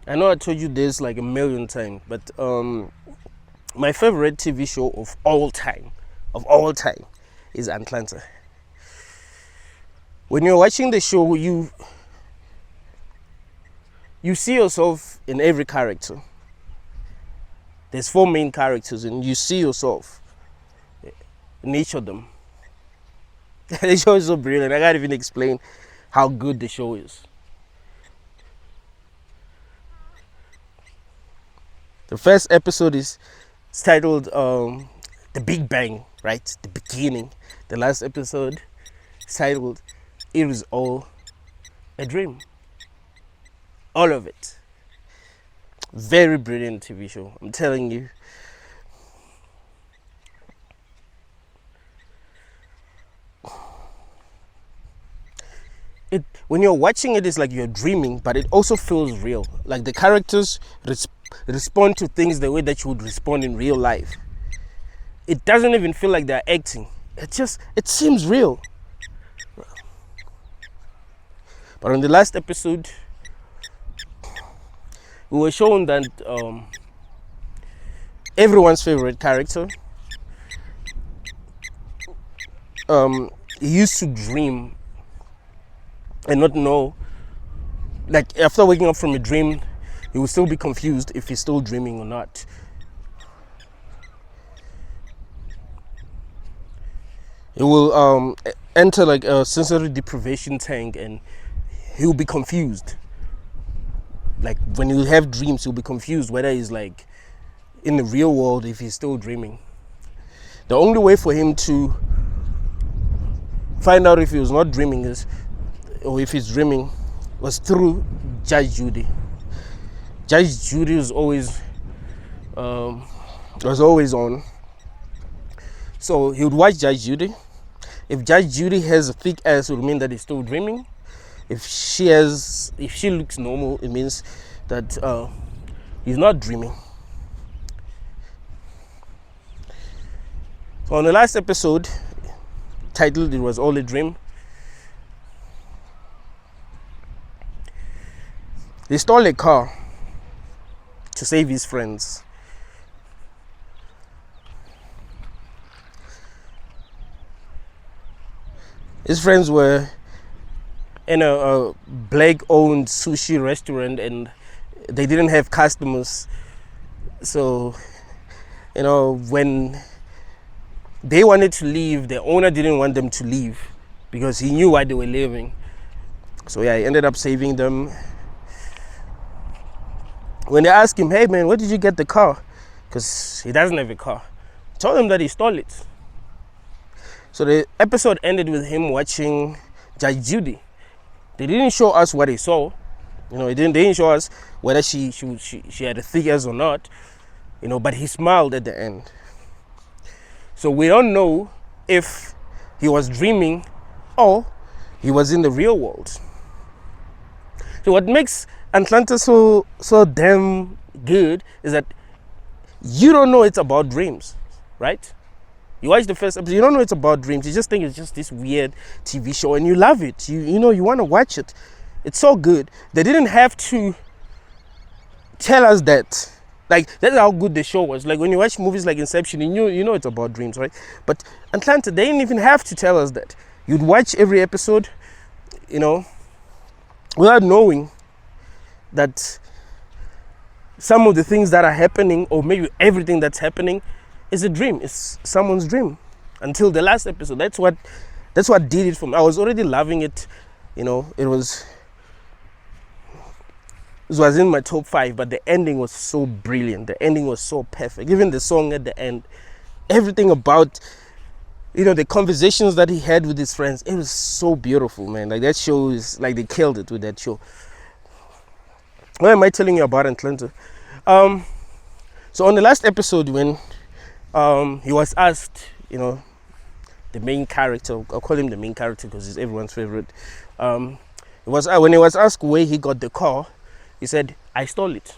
I know I told you this like a million times, but my favorite TV show of all time, is Atlanta. When you're watching the show, you see yourself in every character. There's 4 main characters, and you see yourself in each of them. The show is so brilliant. I can't even explain how good the show is. The first episode is titled The Big Bang, right? The beginning. The last episode is titled It Was All a Dream. All of it. Very brilliant TV show, I'm telling you. When you're watching it, it's like you're dreaming, but it also feels real. Like the characters respond to things the way that you would respond in real life. It doesn't even feel like they're acting. It seems real. But on the last episode, we were shown that everyone's favorite character, he used to dream and not know, like after waking up from a dream, he will still be confused if he's still dreaming or not. He will enter like a sensory deprivation tank, and he'll be confused. Like when you have dreams, he'll be confused whether he's like in the real world, if he's still dreaming. The only way for him to find out if he was not dreaming or if he's dreaming, was through Judge Judy. Judge Judy was always on. So he would watch Judge Judy. If Judge Judy has a thick ass, it would mean that he's still dreaming. If she looks normal, it means that he's not dreaming. So on the last episode, titled It Was All a Dream, he stole a car to save his friends. His friends were in a black-owned sushi restaurant, and they didn't have customers. So, when they wanted to leave, the owner didn't want them to leave because he knew why they were leaving. So yeah, he ended up saving them. When they asked him, hey man, where did you get the car? Because he doesn't have a car. He told them that he stole it. So the episode ended with him watching Judge Judy. They didn't show us what he saw. They didn't show us whether she had a thick ass or not. But he smiled at the end. So we don't know if he was dreaming or he was in the real world. So what makes Atlanta so damn good is that you don't know it's about dreams, right? You watch the first episode, you don't know it's about dreams. You just think it's just this weird TV show, and you love it. You want to watch it. It's so good. They didn't have to tell us that. Like, that's how good the show was. Like, when you watch movies like Inception, you know it's about dreams, right? But Atlanta, they didn't even have to tell us that. You'd watch every episode, without knowing that some of the things that are happening, or maybe everything that's happening, is a dream. It's someone's dream. Until the last episode. That's what did it for me. I was already loving it. It was in my top 5, but the ending was so brilliant. The ending was so perfect. Even the song at the end, everything about, the conversations that he had with his friends, it was so beautiful, man. Like, that show is, like, they killed it with that show. Why am I telling you about Atlanta? So on the last episode, when he was asked, the main character, I'll call him the main character because he's everyone's favorite. When he was asked where he got the car, he said, I stole it.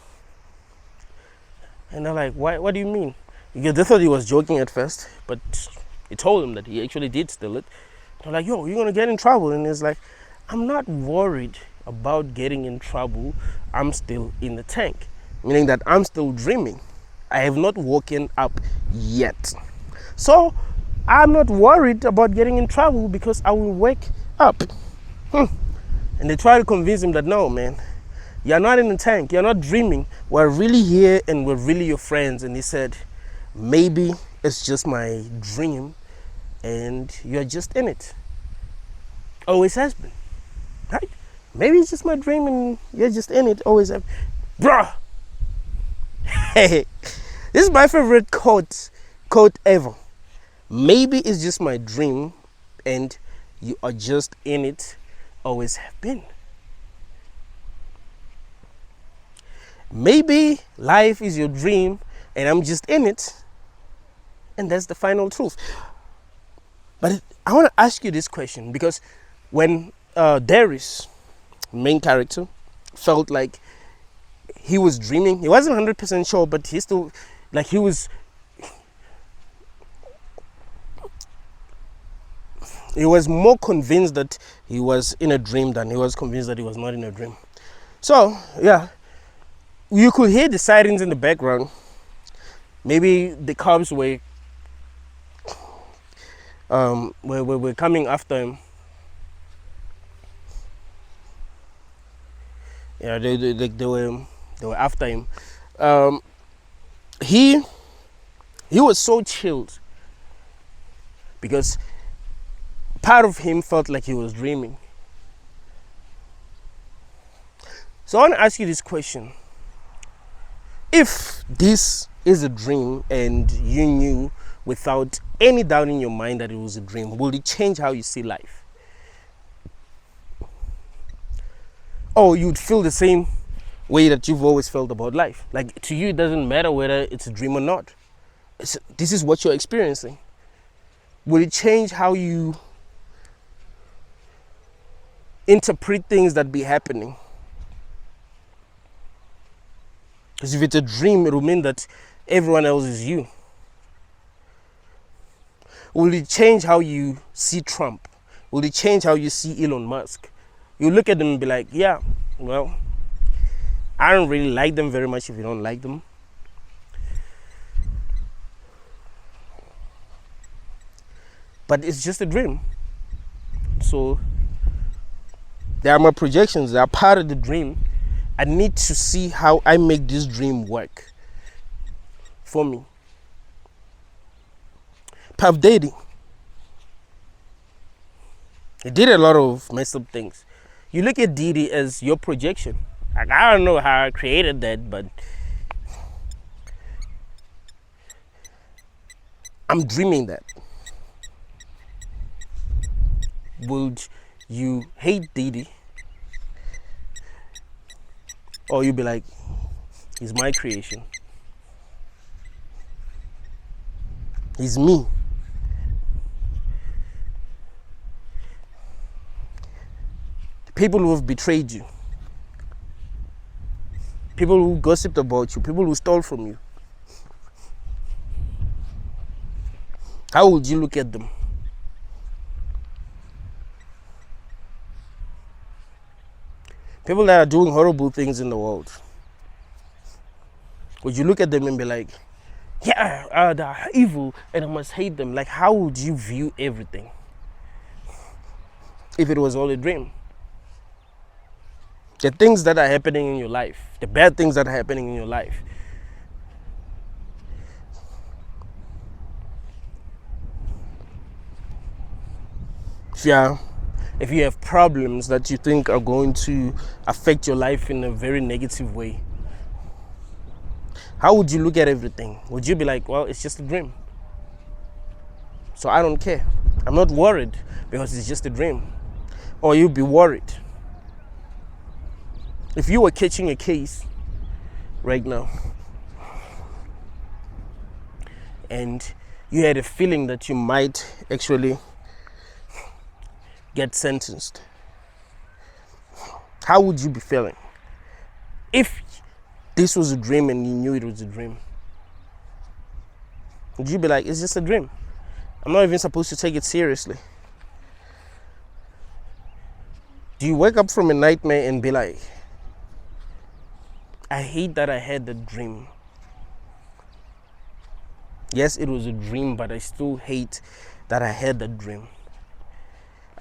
And they're like, why? What do you mean? Because they thought he was joking at first, but he told them that he actually did steal it. They're like, yo, you're going to get in trouble. And he's like, I'm not worried about getting in trouble, I'm still in the tank. Meaning that I'm still dreaming. I have not woken up yet. So I'm not worried about getting in trouble because I will wake up. And they try to convince him that no, man, you're not in the tank, you're not dreaming. We're really here and we're really your friends. And he said, maybe it's just my dream and you're just in it. Always has been, right? Maybe it's just my dream and you're just in it. Always have. Bruh! Hey, this is my favorite quote ever. Maybe it's just my dream and you are just in it. Always have been. Maybe life is your dream and I'm just in it, and that's the final truth. But I want to ask you this question, because when Darius, main character, felt like he was dreaming, he wasn't 100% sure, but he still, like, he was more convinced that he was in a dream than he was convinced that he was not in a dream. So yeah, you could hear the sirens in the background. Maybe the cops were coming after him. Yeah, they were after him. He was so chilled because part of him felt like he was dreaming. So I want to ask you this question. If this is a dream and you knew without any doubt in your mind that it was a dream, will it change how you see life? Or you'd feel the same way that you've always felt about life? Like, to you, it doesn't matter whether it's a dream or not. This is what you're experiencing. Will it change how you interpret things that be happening? Because if it's a dream, it will mean that everyone else is you. Will it change how you see Trump? Will it change how you see Elon Musk? You look at them and be like, yeah, well, I don't really like them very much if you don't like them. But it's just a dream. So there are my projections, they are part of the dream. I need to see how I make this dream work for me. Puff Daddy, he did a lot of messed up things. You look at Diddy as your projection. Like, I don't know how I created that, but I'm dreaming that. Would you hate Diddy? Or you be like, he's my creation. He's me. People who have betrayed you. People who gossiped about you. People who stole from you. How would you look at them? People that are doing horrible things in the world. Would you look at them and be like, yeah, they're evil and I must hate them? Like, how would you view everything if it was all a dream? The things that are happening in your life, the bad things that are happening in your life, if you have problems that you think are going to affect your life in a very negative way, how would you look at everything? Would you be like, well, it's just a dream, so I don't care, I'm not worried because it's just a dream? Or you'd be worried if you were catching a case right now and you had a feeling that you might actually get sentenced? How would you be feeling if this was a dream and you knew it was a dream? Would you be like, it's just a dream, I'm not even supposed to take it seriously? Do you wake up from a nightmare and be like, I hate that I had the dream? Yes, it was a dream, but I still hate that I had the dream.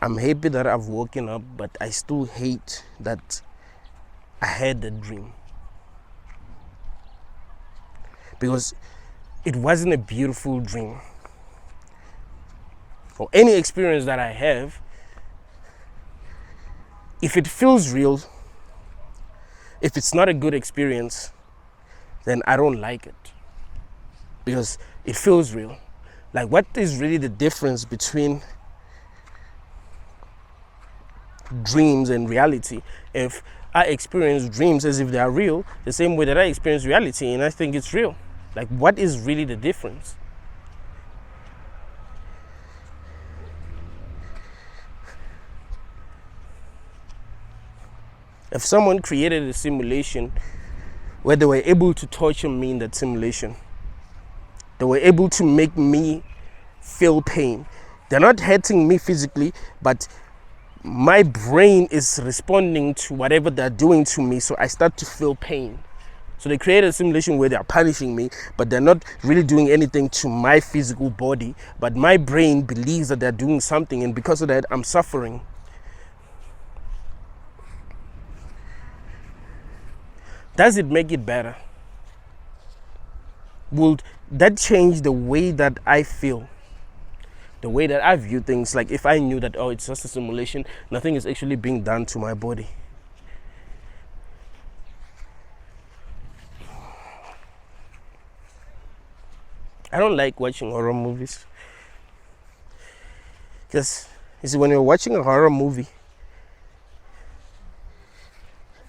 I'm happy that I've woken up, but I still hate that I had the dream. Because it wasn't a beautiful dream. Or any experience that I have, if it feels real, if it's not a good experience, then I don't like it. Because it feels real. Like, what is really the difference between dreams and reality? If I experience dreams as if they are real, the same way that I experience reality and I think it's real. Like, what is really the difference? If someone created a simulation where they were able to torture me in that simulation, they were able to make me feel pain. They're not hurting me physically, but my brain is responding to whatever they're doing to me, so I start to feel pain. So they create a simulation where they're punishing me, but they're not really doing anything to my physical body, but my brain believes that they're doing something, and because of that, I'm suffering. Does it make it better? Will that change the way that I feel? The way that I view things? Like, if I knew that, oh, it's just a simulation, nothing is actually being done to my body. I don't like watching horror movies. Because, you see, when you're watching a horror movie,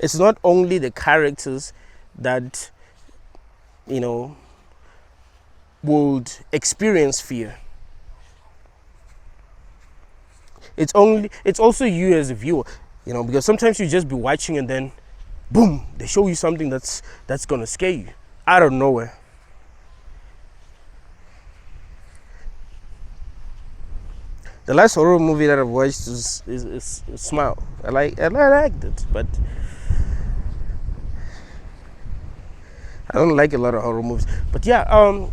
it's not only the characters that, would experience fear. It's also you as a viewer, because sometimes you just be watching and then, boom, they show you something that's gonna scare you out of nowhere. The last horror movie that I've watched is Smile. I liked it, but I don't like a lot of horror movies. But yeah,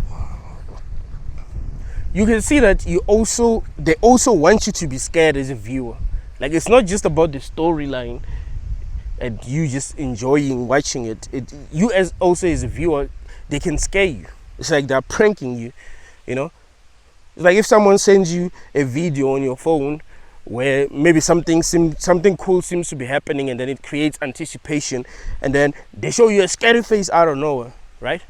you can see that they also want you to be scared as a viewer. Like, it's not just about the storyline and you just enjoying watching it. You as a viewer, they can scare you. It's like they're pranking you, It's like if someone sends you a video on your phone where maybe something cool seems to be happening, and then it creates anticipation, and then they show you a scary face out of nowhere, right?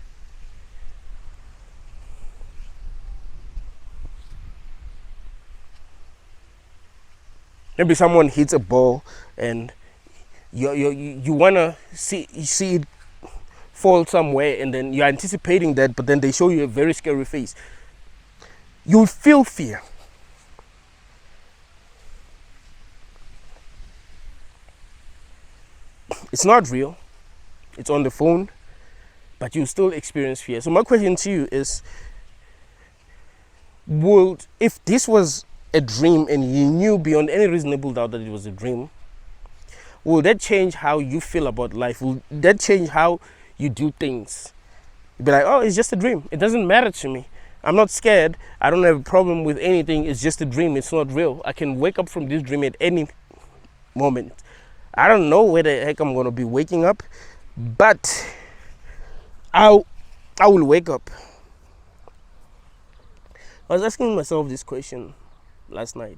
Maybe someone hits a ball and you wanna see it fall somewhere, and then you're anticipating that, but then they show you a very scary face. You'll feel fear. It's not real. It's on the phone, but you still experience fear. So my question to you is, if this was a dream and you knew beyond any reasonable doubt that it was a dream, will that change how you feel about life? Will that change how you do things? You'll be like, oh, it's just a dream. It doesn't matter to me. I'm not scared. I don't have a problem with anything. It's just a dream. It's not real. I can wake up from this dream at any moment. I don't know where the heck I'm going to be waking up, but I will wake up. I was asking myself this question last night.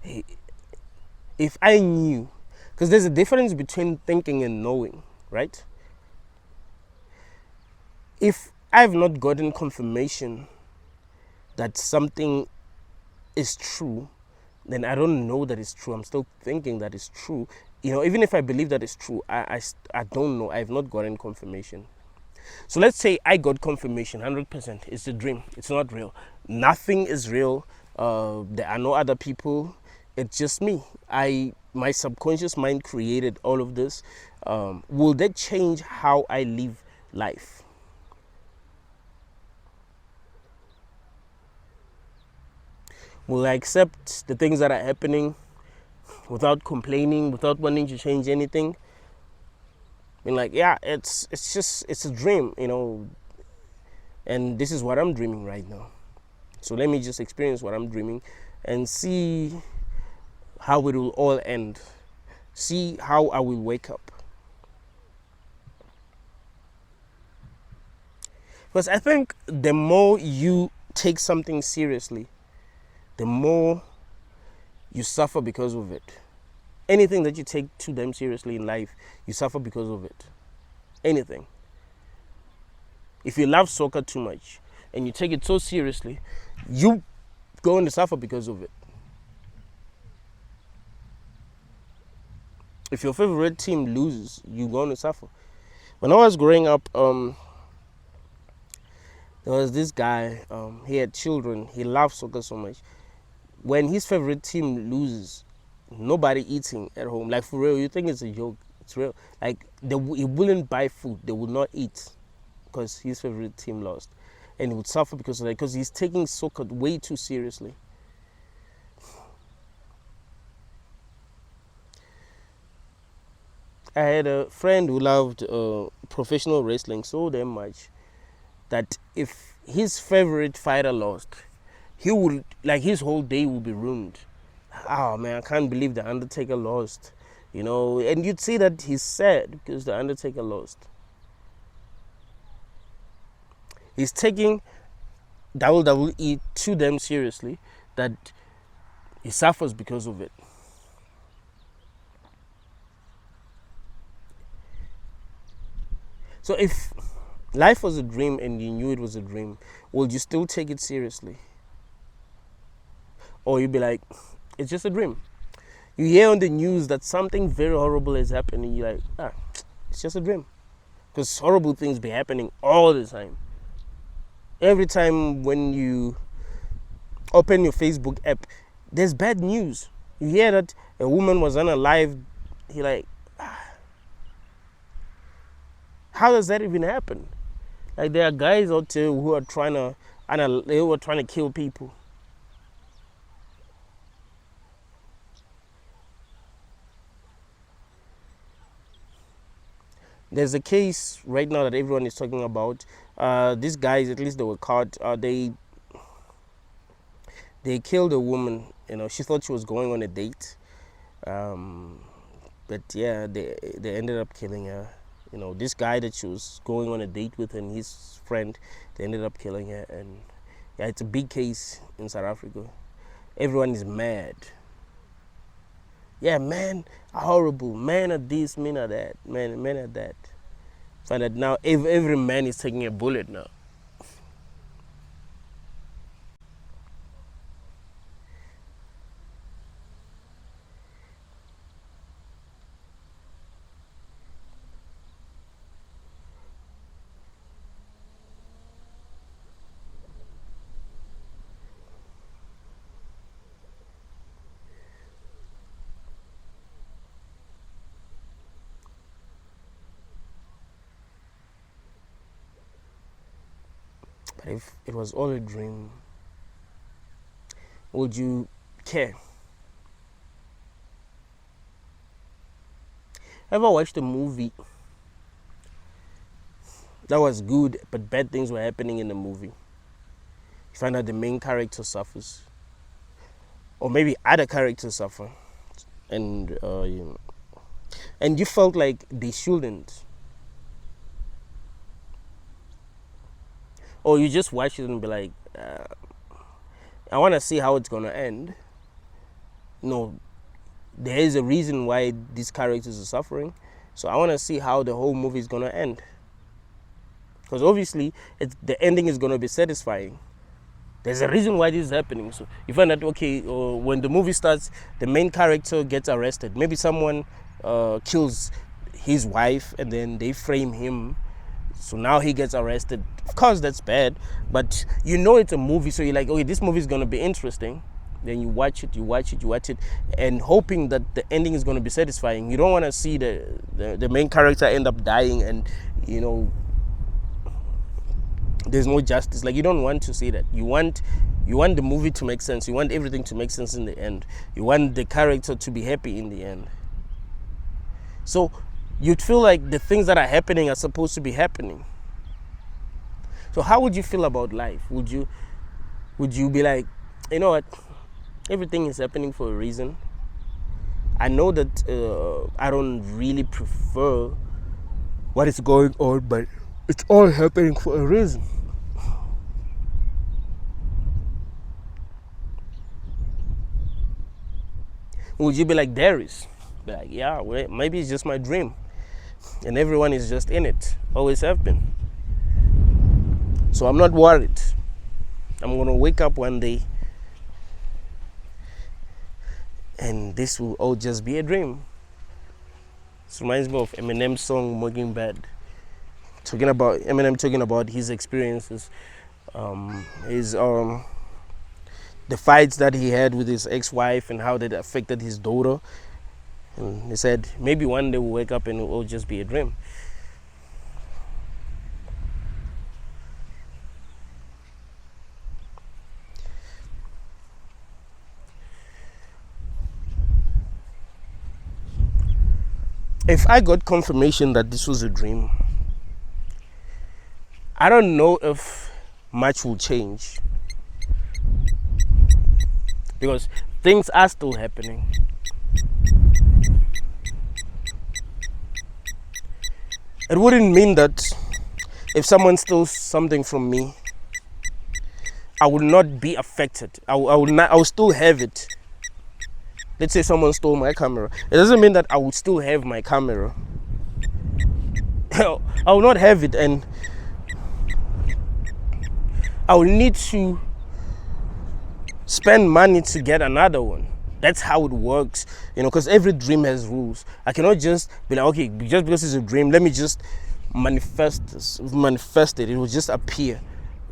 Hey, if I knew, because there's a difference between thinking and knowing, right? If I've not gotten confirmation that something is true, then I don't know that it's true. I'm still thinking that it's true. Even if I believe that it's true, I don't know. I've not gotten confirmation. So let's say I got confirmation, 100%. It's a dream. It's not real. Nothing is real. There are no other people. It's just me. My subconscious mind created all of this. Will that change how I live life? Will I accept the things that are happening without complaining, without wanting to change anything. Being like, yeah, it's a dream, and this is what I'm dreaming right now. So let me just experience what I'm dreaming and see how it will all end. See how I will wake up. Because I think the more you take something seriously, the more you suffer because of it. Anything that you take too damn seriously in life, you suffer because of it. Anything. If you love soccer too much and you take it so seriously, you going to suffer because of it. If your favorite team loses, you're going to suffer. When I was growing up, there was this guy, he had children, he loved soccer so much. When his favorite team loses, nobody eating at home. Like, for real, you think it's a joke. It's real. Like, he wouldn't buy food. They would not eat because his favorite team lost. And he would suffer because of that, because he's taking soccer way too seriously. I had a friend who loved professional wrestling so damn much that if his favorite fighter lost, he would, like, his whole day would be ruined. Oh man, I can't believe the Undertaker lost, and you'd see that he's sad because the Undertaker lost. He's taking WWE too damn seriously that he suffers because of it. So if life was a dream and you knew it was a dream, would you still take it seriously? Or you'd be like, it's just a dream. You hear on the news that something very horrible is happening, you're like, it's just a dream. Because horrible things be happening all the time. Every time when you open your Facebook app, there's bad news. You hear that a woman was unalive, you're like, how does that even happen? Like, there are guys out there who are trying to kill people. There's a case right now that everyone is talking about. These guys, at least they were caught. They killed a woman. She thought she was going on a date, but yeah, they ended up killing her. This guy that she was going on a date with and his friend, they ended up killing her. And yeah, it's a big case in South Africa. Everyone is mad. Yeah, men are horrible. Men are this, men are that. Men are that. Find that now every man is taking a bullet now. But if it was all a dream, would you care? Ever watched a movie that was good, but bad things were happening in the movie? You find out the main character suffers, or maybe other characters suffer, and you felt like they shouldn't. Or you just watch it and be like, I want to see how it's going to end. There is a reason why these characters are suffering. So I want to see how the whole movie is going to end. Because obviously, the ending is going to be satisfying. There's a reason why this is happening. So you find that, okay, when the movie starts, the main character gets arrested. Maybe someone kills his wife and then they frame him. So now he gets arrested. Of course, that's bad, but it's a movie, so you're like, okay, this movie is going to be interesting. Then you watch it, and hoping that the ending is going to be satisfying. You don't want to see the main character end up dying and, there's no justice. Like, you don't want to see that. You want You want the movie to make sense. You want everything to make sense in the end. You want the character to be happy in the end. So you'd feel like the things that are happening are supposed to be happening. So how would you feel about life? Would you be like, you know what, everything is happening for a reason? I know that I don't really prefer what is going on, but it's all happening for a reason. Would you be like Darius? Be like, yeah, well, maybe it's just my dream. And everyone is just in it. Always have been. So I'm not worried. I'm going to wake up one day and this will all just be a dream. This reminds me of Eminem's song Mockingbird. Eminem talking about his experiences, the fights that he had with his ex-wife and how that affected his daughter. And he said, maybe one day we'll wake up and it will all just be a dream. If I got confirmation that this was a dream, I don't know if much will change, because things are still happening. It wouldn't mean that if someone steals something from me, I will not be affected. I will still have it. Let's say someone stole my camera. It doesn't mean that I will still have my camera. I will not have it, and I will need to spend money to get another one. That's how it works, because every dream has rules. I cannot just be like, okay, just because it's a dream, let me just manifest it. It will just appear,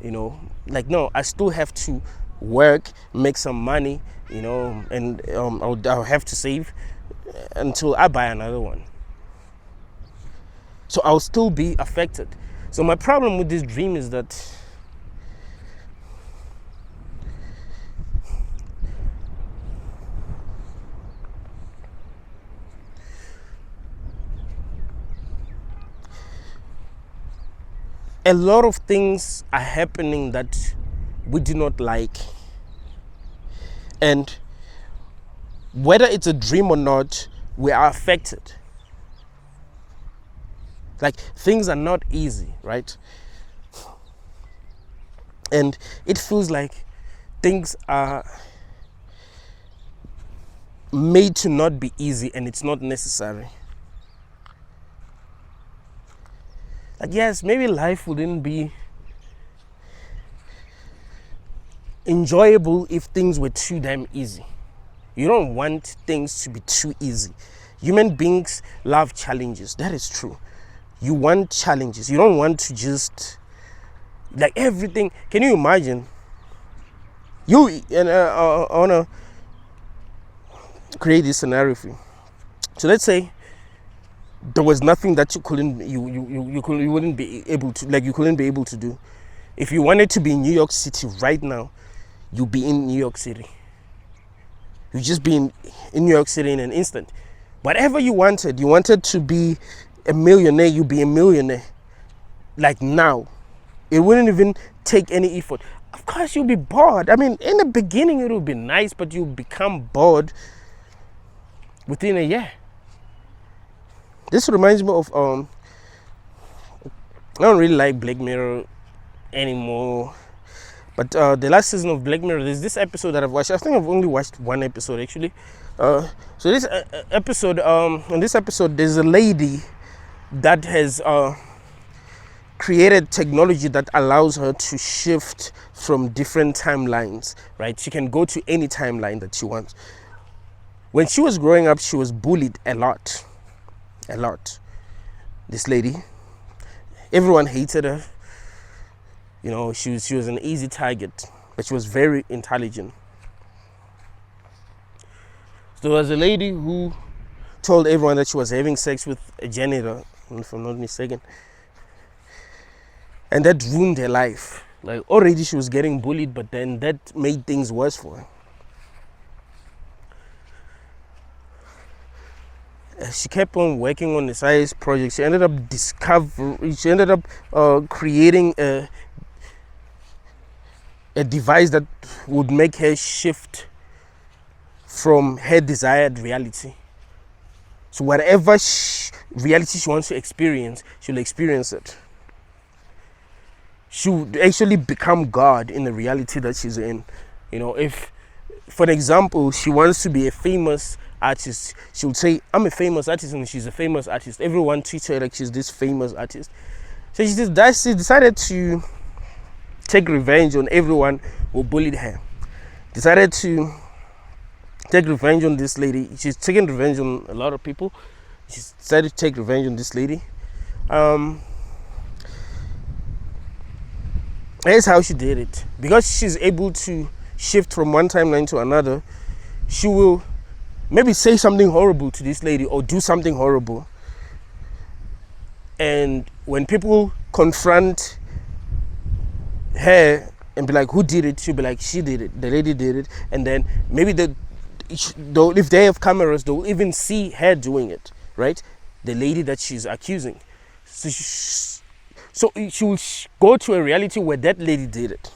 Like, no, I still have to work, make some money, and I'll have to save until I buy another one. So I'll still be affected. So my problem with this dream is that a lot of things are happening that we do not like. And whether it's a dream or not, we are affected. Like, things are not easy, right? And it feels like things are made to not be easy, and it's not necessary. Like, yes, maybe life wouldn't be enjoyable if things were too damn easy. You don't want things to be too easy. Human beings love challenges. That is true. You want challenges. You don't want to just like everything. Can you imagine? I want to create this scenario for you. So let's say there was nothing that you couldn't be able to do. If you wanted to be in New York City right now, you'd be in New York City. You'd just be in New York City in an instant. Whatever you wanted to be a millionaire, you'd be a millionaire. Like now. It wouldn't even take any effort. Of course, you'll be bored. I mean, in the beginning, it will be nice, but you'll become bored within a year. This reminds me of, I don't really like Black Mirror anymore. But the last season of Black Mirror, there's this episode that I've watched. I think I've only watched one episode, actually. So this episode, on this episode, there's a lady that has created technology that allows her to shift from different timelines, right? She can go to any timeline that she wants. When she was growing up, she was bullied a lot. This lady, everyone hated her. She was an easy target, but she was very intelligent. So there was a lady who told everyone that she was having sex with a janitor, if I'm not mistaken, and that ruined her life. Like already she was getting bullied, but then that made things worse for her. She kept on working on the science project. She ended up creating a device that would make her shift from her desired reality. So whatever reality she wants to experience, she'll experience it. She would actually become God in the reality that she's in. If, for example, she wants to be a famous artist, she would say, I'm a famous artist, and she's a famous artist. Everyone treats her like she's this famous artist. So she decided to take revenge on everyone who bullied her. Decided to take revenge on this lady. She's taking revenge on a lot of people. She decided to take revenge on this lady. Here's how she did it. Because she's able to shift from one timeline to another, she will maybe say something horrible to this lady or do something horrible. And when people confront her and be like, who did it? She'll be like, she did it. The lady did it. And then maybe if they have cameras, they'll even see her doing it, right? The lady that she's accusing. So she will go to a reality where that lady did it.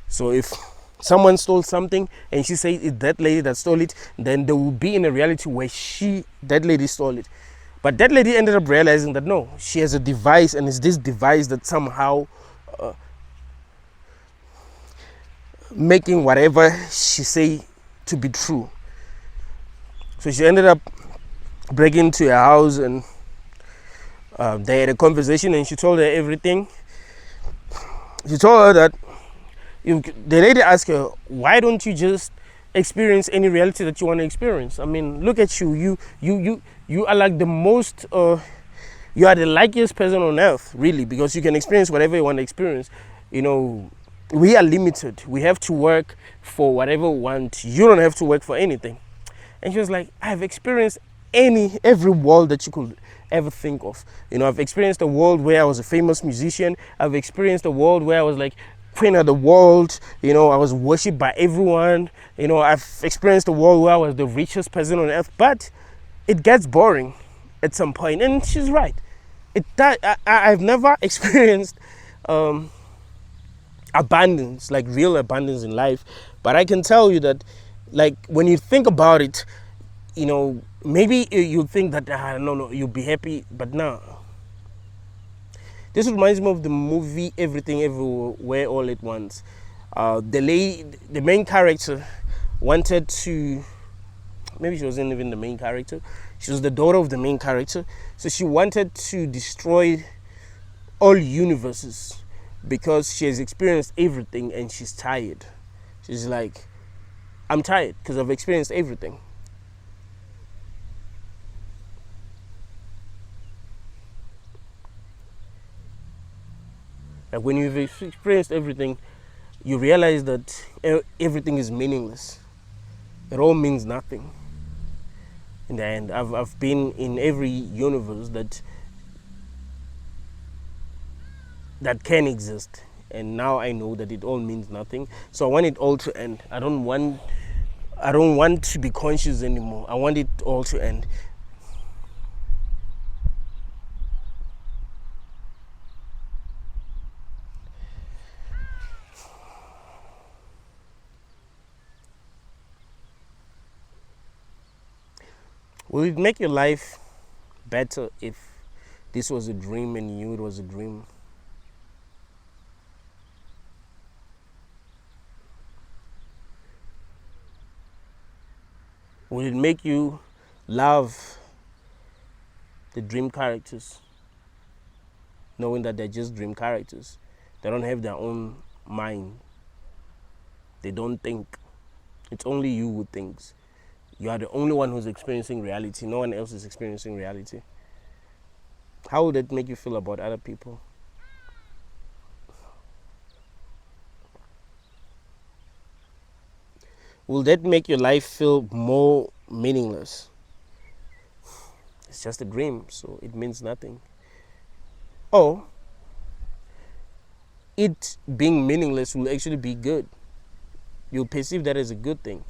So if someone stole something and she says it's that lady that stole it, then they will be in a reality where that lady stole it. But that lady ended up realizing that no, she has a device, and it's this device that somehow making whatever she say to be true. So she ended up breaking into her house, and they had a conversation, and she told her everything. She told her that the lady asked her, why don't you just experience any reality that you want to experience? I mean, look at you. You are like the most, you are the luckiest person on earth, really, because you can experience whatever you want to experience. We are limited. We have to work for whatever we want. You don't have to work for anything. And she was like, I've experienced every world that you could ever think of. I've experienced a world where I was a famous musician. I've experienced a world where I was like queen of the world. I was worshipped by everyone. I've experienced a world where I was the richest person on earth. But it gets boring at some point. And she's right. I've never experienced abundance, like real abundance in life. But I can tell you that, like, when you think about it, maybe you think that no, you'll be happy, but no. This reminds me of the movie Everything Everywhere All at Once. The main character wanted to, maybe she wasn't even the main character, she was the daughter of the main character, so she wanted to destroy all universes because she has experienced everything and she's tired. She's like, I'm tired because I've experienced everything. Like, when you've experienced everything, you realize that everything is meaningless. It all means nothing. In the end, I've been in every universe that can exist, and now I know that it all means nothing. So I want it all to end. I don't want to be conscious anymore. I want it all to end. Will it make your life better if this was a dream and you knew it was a dream? Will it make you love the dream characters, knowing that they're just dream characters? They don't have their own mind. They don't think. It's only you who thinks. You are the only one who's experiencing reality. No one else is experiencing reality. How would that make you feel about other people? Will that make your life feel more meaningless? It's just a dream, so it means nothing. Or it being meaningless will actually be good. You'll perceive that as a good thing.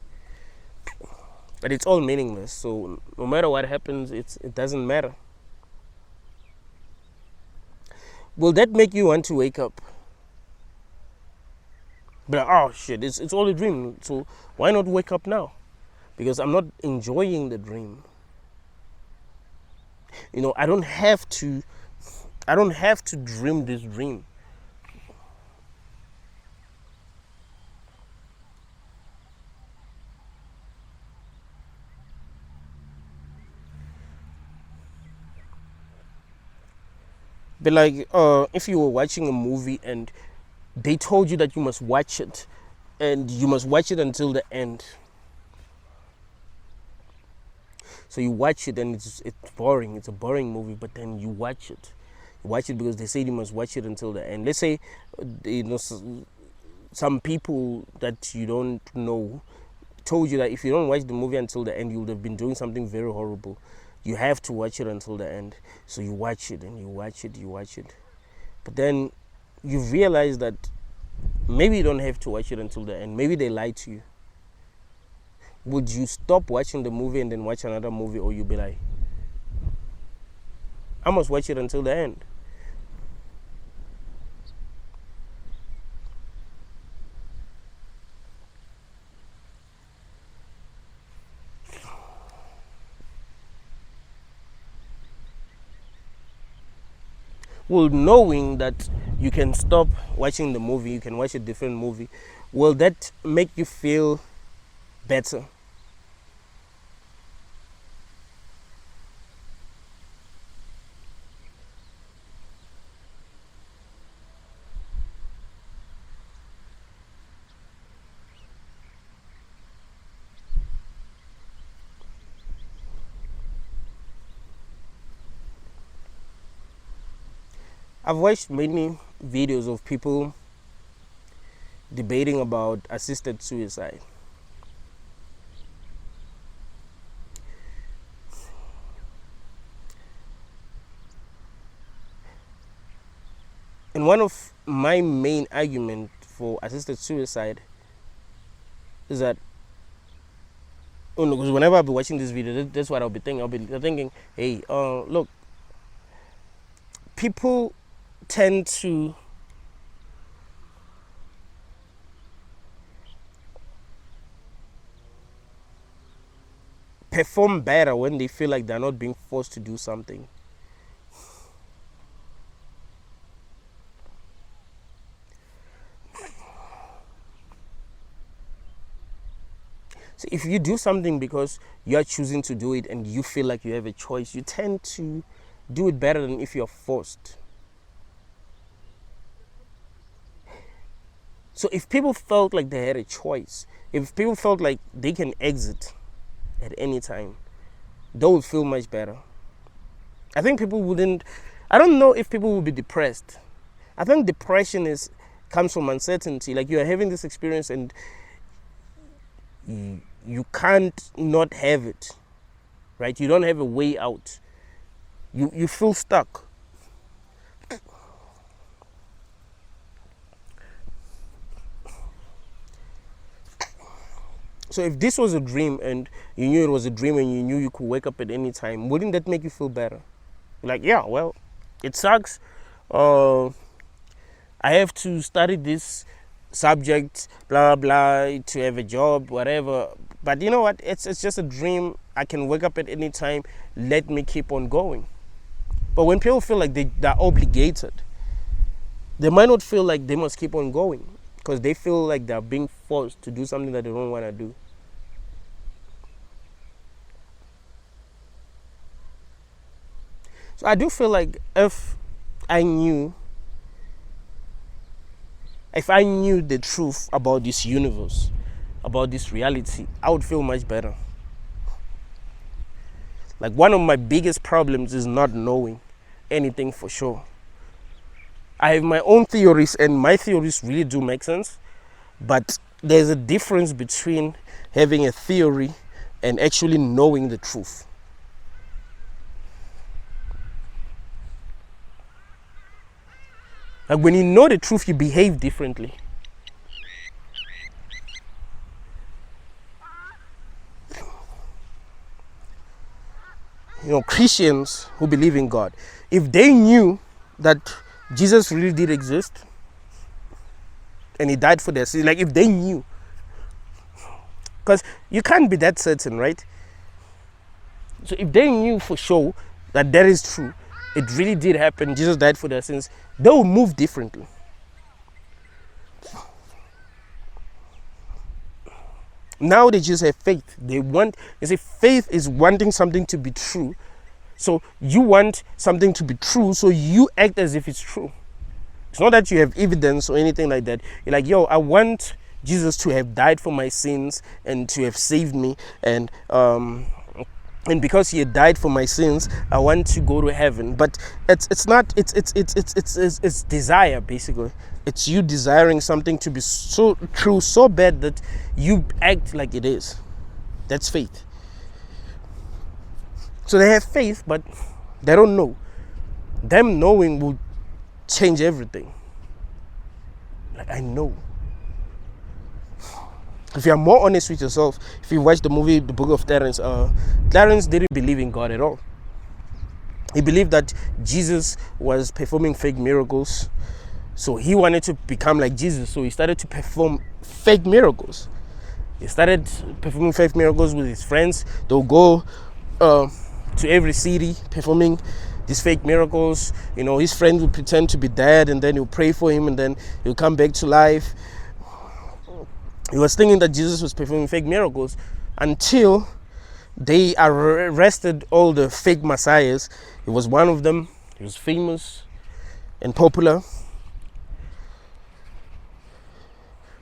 But it's all meaningless. So no matter what happens, it doesn't matter. Will that make you want to wake up? But oh shit, it's all a dream. So why not wake up now? Because I'm not enjoying the dream. I don't have to dream this dream. But like, if you were watching a movie and they told you that you must watch it, and you must watch it until the end. So you watch it and it's boring. It's a boring movie, but then you watch it. You watch it because they say you must watch it until the end. Let's say, some people that you don't know told you that if you don't watch the movie until the end, you would have been doing something very horrible. You have to watch it until the end. So you watch it and you watch it. But then you realize that maybe you don't have to watch it until the end. Maybe they lied to you. Would you stop watching the movie and then watch another movie, or you be like, I must watch it until the end? Well, knowing that you can stop watching the movie, you can watch a different movie, will that make you feel better? I've watched many videos of people debating about assisted suicide. And one of my main argument for assisted suicide is that, because whenever I'll be watching this video, that's what I'll be thinking. I'll be thinking, hey, look, people tend to perform better when they feel like they're not being forced to do something. So if you do something because you're choosing to do it and you feel like you have a choice, you tend to do it better than if you're forced. So if people felt like they had a choice, if people felt like they can exit at any time, they would feel much better. I think people wouldn't, I don't know if people would be depressed. I think depression comes from uncertainty. Like, you are having this experience and you can't not have it, right? You don't have a way out. You feel stuck. So if this was a dream and you knew it was a dream and you knew you could wake up at any time, wouldn't that make you feel better? Like, yeah, well, it sucks. I have to study this subject, blah, blah, to have a job, whatever. But you know what? It's just a dream. I can wake up at any time. Let me keep on going. But when people feel like they're obligated, they might not feel like they must keep on going because they feel like they're being forced to do something that they don't want to do. So I do feel like if I knew the truth about this universe, about this reality, I would feel much better. Like, one of my biggest problems is not knowing anything for sure. I have my own theories, and my theories really do make sense, but there's a difference between having a theory and actually knowing the truth. Like when you know the truth, you behave differently. You know, Christians who believe in God, if they knew that Jesus really did exist and he died for their sins, like if they knew, because you can't be that certain, right? So if they knew for sure that that is true, it really did happen, Jesus died for their sins, they will move differently. Now they just have faith. They say faith is wanting something to be true. So you want something to be true, so you act as if it's true. It's not that you have evidence or anything like that. You're like, yo, I want Jesus to have died for my sins and to have saved me, and because he had died for my sins, I want to go to heaven. But it's not. It's desire, basically. It's you desiring something to be so true, so bad that you act like it is. That's faith. So they have faith, but they don't know. Them knowing will change everything. Like, I know. If you are more honest with yourself, if you watch the movie The Book of Clarence, Clarence didn't believe in God at all. He believed that Jesus was performing fake miracles. So he wanted to become like Jesus. So he started to perform fake miracles. He started performing fake miracles with his friends. They'll go to every city performing these fake miracles. You know, his friend will pretend to be dead, and then he'll pray for him, and then he'll come back to life. He was thinking that Jesus was performing fake miracles until they arrested all the fake messiahs. He was one of them. He was famous and popular.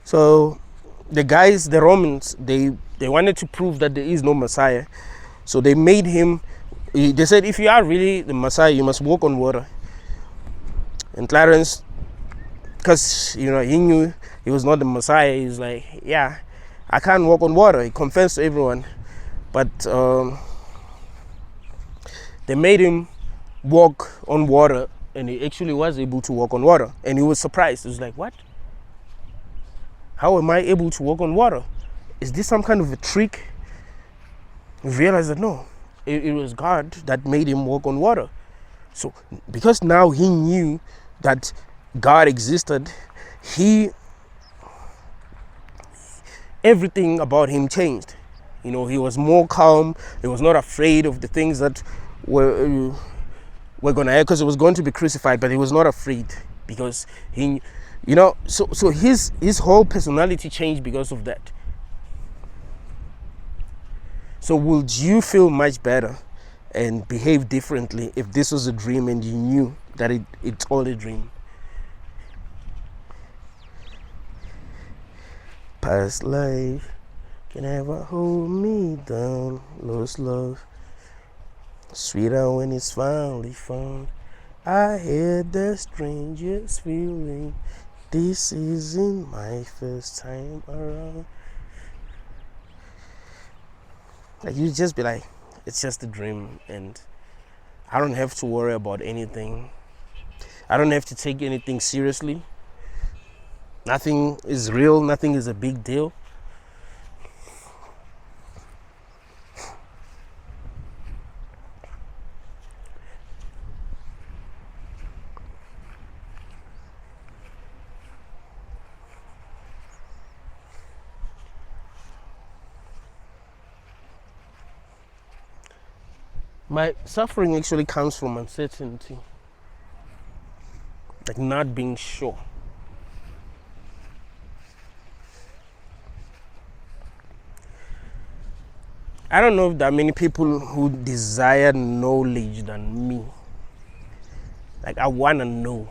So the guys, the Romans, they wanted to prove that there is no Messiah. So they made him, they said, if you are really the Messiah, you must walk on water. And Clarence, because he knew he was not the Messiah, he's like, yeah, I can't walk on water. He confessed to everyone. But they made him walk on water, and he actually was able to walk on water. And he was surprised. He was like, what? How am I able to walk on water? Is this some kind of a trick? He realized that no, it was God that made him walk on water. So because now he knew that God existed, everything about him changed. You know, he was more calm. He was not afraid of the things that were going to happen, because he was going to be crucified, but he was not afraid because he, so his whole personality changed because of that. So would you feel much better and behave differently if this was a dream and you knew that it's all a dream? Past life can never hold me down. Lost love, sweeter when it's finally found. I had the strangest feeling. This isn't my first time around. Like, you just be like, it's just a dream, and I don't have to worry about anything. I don't have to take anything seriously. Nothing is real. Nothing is a big deal. My suffering actually comes from uncertainty, like not being sure. I don't know if there are many people who desire knowledge than me. Like, I want to know.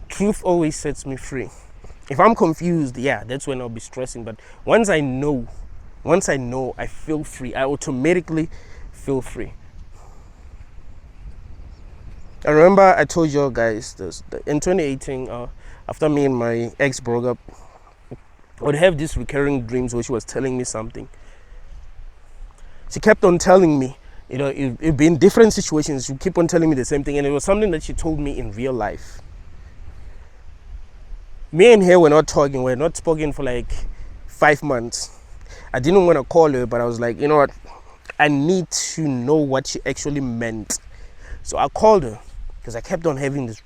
Truth always sets me free. If I'm confused, yeah, that's when I'll be stressing. But once I know, I feel free. I automatically feel free. I remember I told you guys this in 2018, after me and my ex broke up, I would have these recurring dreams where she was telling me something. She kept on telling me, it'd be in different situations. She keep on telling me the same thing, and it was something that she told me in real life. Me and her were not talking. We're not spoken for like 5 months. I didn't want to call her, but I was like, you know what? I need to know what she actually meant. So I called her because I kept on having this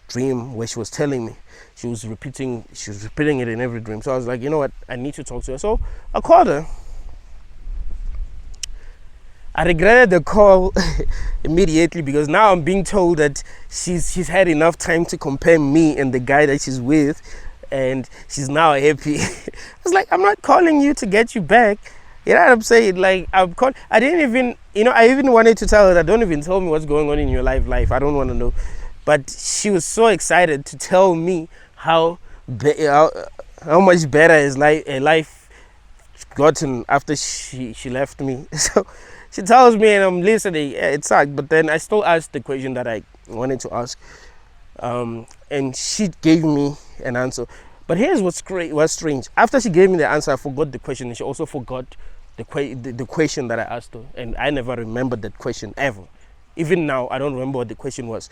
dream where she was telling me. She was repeating it in every dream. So I was like, you know what? I need to talk to her. So I called her. I regretted the call immediately because now I'm being told that she's had enough time to compare me and the guy that she's with, and she's now happy. I was like, I'm not calling you to get you back. You know what I'm saying? Like, I didn't even, I even wanted to tell her that don't even tell me what's going on in your life. I don't want to know. But she was so excited to tell me how much better his life gotten after she left me. So she tells me, and I'm listening. Yeah, it sucked, but then I still asked the question that I wanted to ask, and she gave me an answer. But here's what's strange. After she gave me the answer, I forgot the question, and she also forgot the question that I asked her, and I never remembered that question ever. Even now, I don't remember what the question was.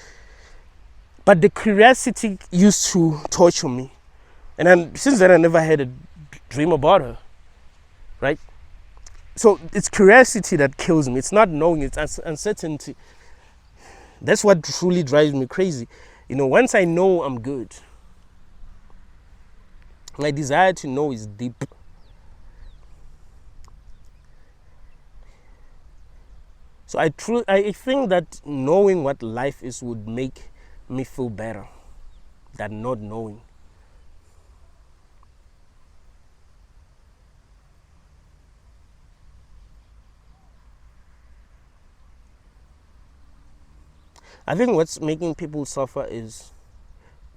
But the curiosity used to torture me, and then since then I never had a dream about her, right? So it's curiosity that kills me. It's not knowing, it's uncertainty. That's what truly drives me crazy. Once I know, I'm good. My desire to know is deep. So I think that knowing what life is would make me feel better than not knowing. I think what's making people suffer is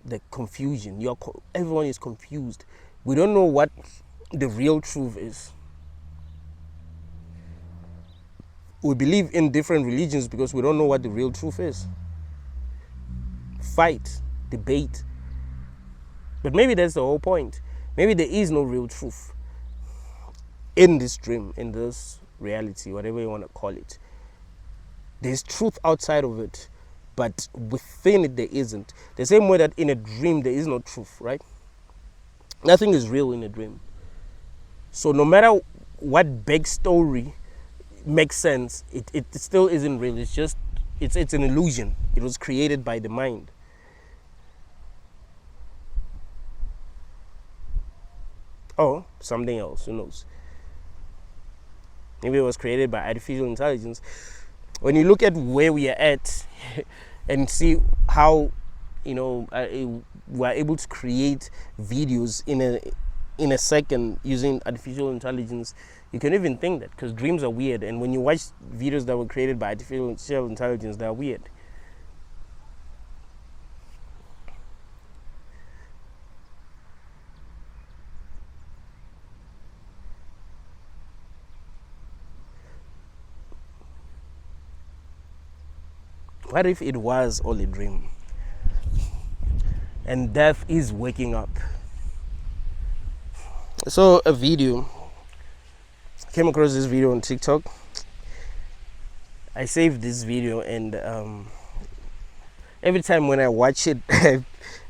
the confusion. Everyone is confused. We don't know what the real truth is. We believe in different religions because we don't know what the real truth is. Fight, debate. But maybe that's the whole point. Maybe there is no real truth in this dream, in this reality, whatever you want to call it. There's truth outside of it, but within it there isn't. The same way that in a dream there is no truth, right? Nothing is real in a dream. So no matter what backstory makes sense, it still isn't real. It's an illusion. It was created by the mind. Or something else, who knows? Maybe it was created by artificial intelligence. When you look at where we are at and see how we're able to create videos in a second using artificial intelligence, you can even think that, because dreams are weird, and when you watch videos that were created by artificial intelligence, they're weird. What if it was all a dream and death is waking up? I saw a video, came across this video on TikTok. I saved this video, and every time when I watch it, I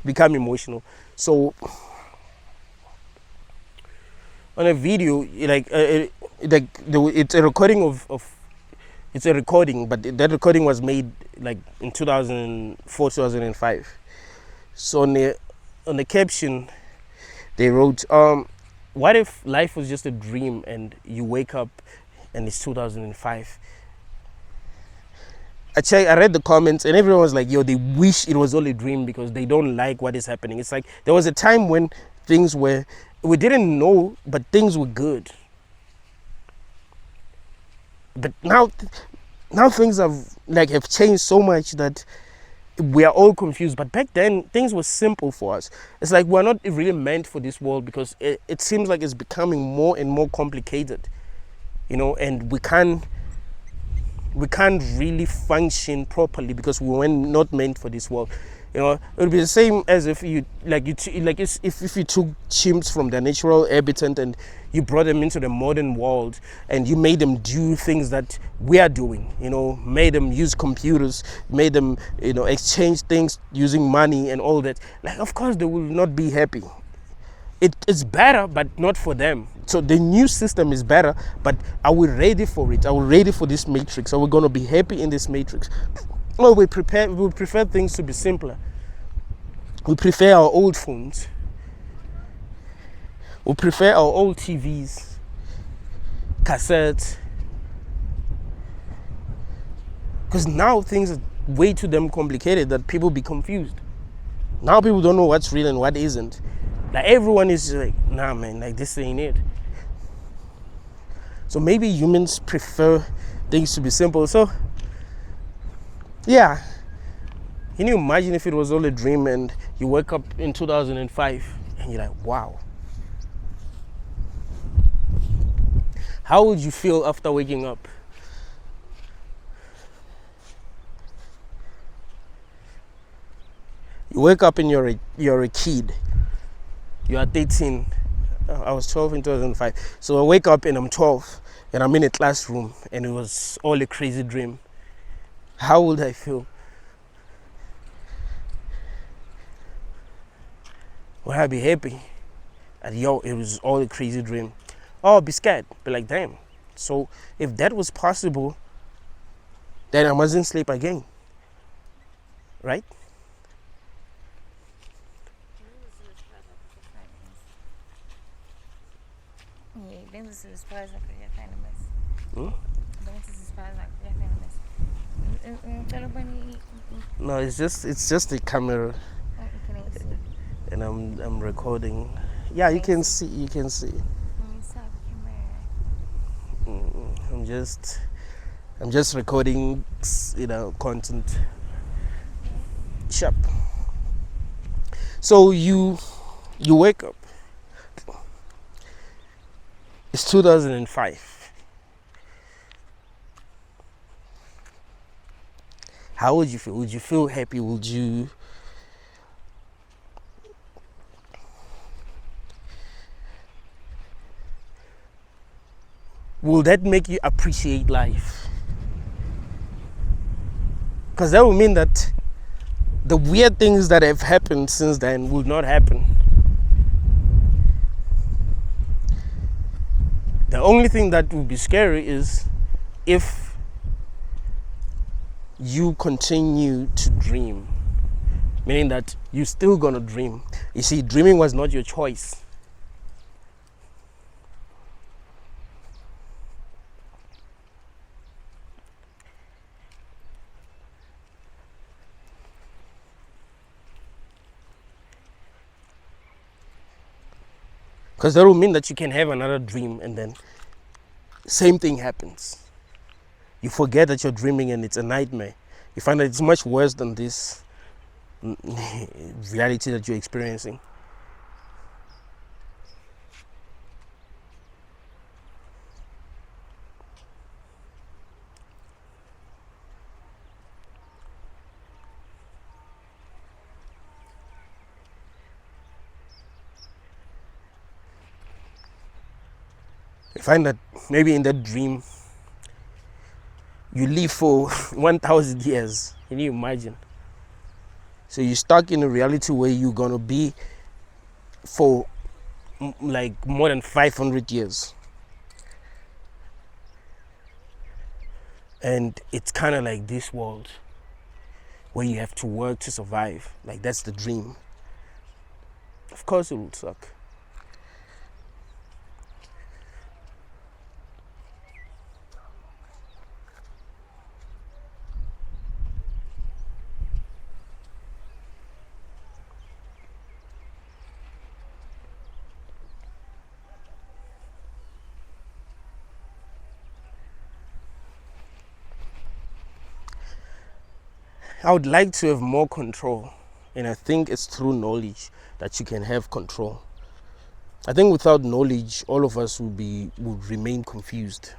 become emotional. So on a video, it's a recording of it's a recording, but that recording was made like in 2004, 2005. So on the caption, they wrote, what if life was just a dream and you wake up and it's 2005? I read the comments, and everyone was like, yo, they wish it was all a dream because they don't like what is happening. It's like there was a time when we didn't know, but things were good. But now things have changed so much that we are all confused. But back then, things were simple for us. It's like we're not really meant for this world, because it seems like it's becoming more and more complicated, and we can't really function properly because we were not meant for this world. You know, it would be the same as if you if you took chimps from their natural habitat and you brought them into the modern world and you made them do things that we are doing. You know, made them use computers, made them, you know, exchange things using money and all that. Like, of course, they will not be happy. It's better, but not for them. So the new system is better, but are we ready for it? Are we ready for this matrix? Are we going to be happy in this matrix? Well, we prefer things to be simpler. We prefer our old phones. We prefer our old TVs, cassettes. Because now things are way too damn complicated that people be confused. Now people don't know what's real and what isn't. Like, everyone is like, nah man, like, this ain't it. So maybe humans prefer things to be simple. So yeah, can you imagine if it was all a dream and you wake up in 2005 and you're like, wow. How would you feel after waking up? You wake up and you're a kid. You are 13. I was 12 in 2005. So I wake up and I'm 12 and I'm in a classroom and it was all a crazy dream. How would I feel? Would I be happy? Yo, it was all a crazy dream. Or I'd be scared. Be like, damn. So if that was possible, then I mustn't sleep again. Right? Dentro dos pais da criança tem mais. Dentro dos pais da criança tem mais. No, it's just the camera, and I'm recording. Yeah, you can see. You can see. I'm just recording, you know, content. Sharp. So you wake up. It's 2005. How would you feel? Would you feel happy? Would you... Will that make you appreciate life? Because that will mean that the weird things that have happened since then will not happen. The only thing that would be scary is if you continue to dream, meaning that you're still gonna dream. You see, dreaming was not your choice. Because that will mean that you can have another dream and then same thing happens. You forget that you're dreaming and it's a nightmare. You find that it's much worse than this reality that you're experiencing. You find that maybe in that dream you live for 1,000 years. Can you imagine? So you're stuck in a reality where you're gonna be for like more than 500 years. And it's kind of like this world where you have to work to survive. Like, that's the dream. Of course it would suck. I would like to have more control, and I think it's through knowledge that you can have control. I think without knowledge, all of us would remain confused.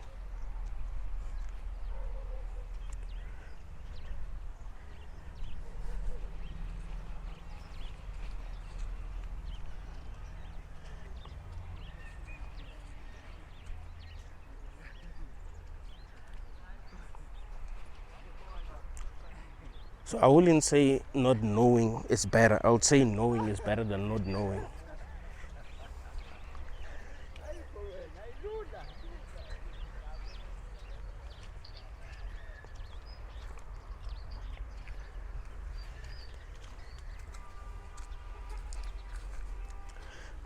So I wouldn't say not knowing is better. I would say knowing is better than not knowing.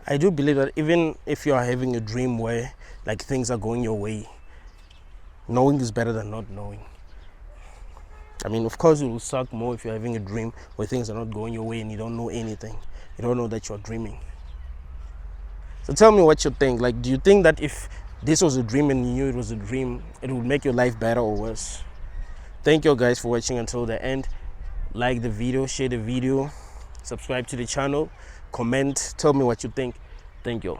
I do believe that even if you are having a dream where like things are going your way, knowing is better than not knowing. I mean, of course, it will suck more if you're having a dream where things are not going your way and you don't know anything. You don't know that you're dreaming. So tell me what you think. Like, do you think that if this was a dream and you knew it was a dream, it would make your life better or worse? Thank you guys for watching until the end. Like the video, share the video, subscribe to the channel, comment, tell me what you think. Thank you.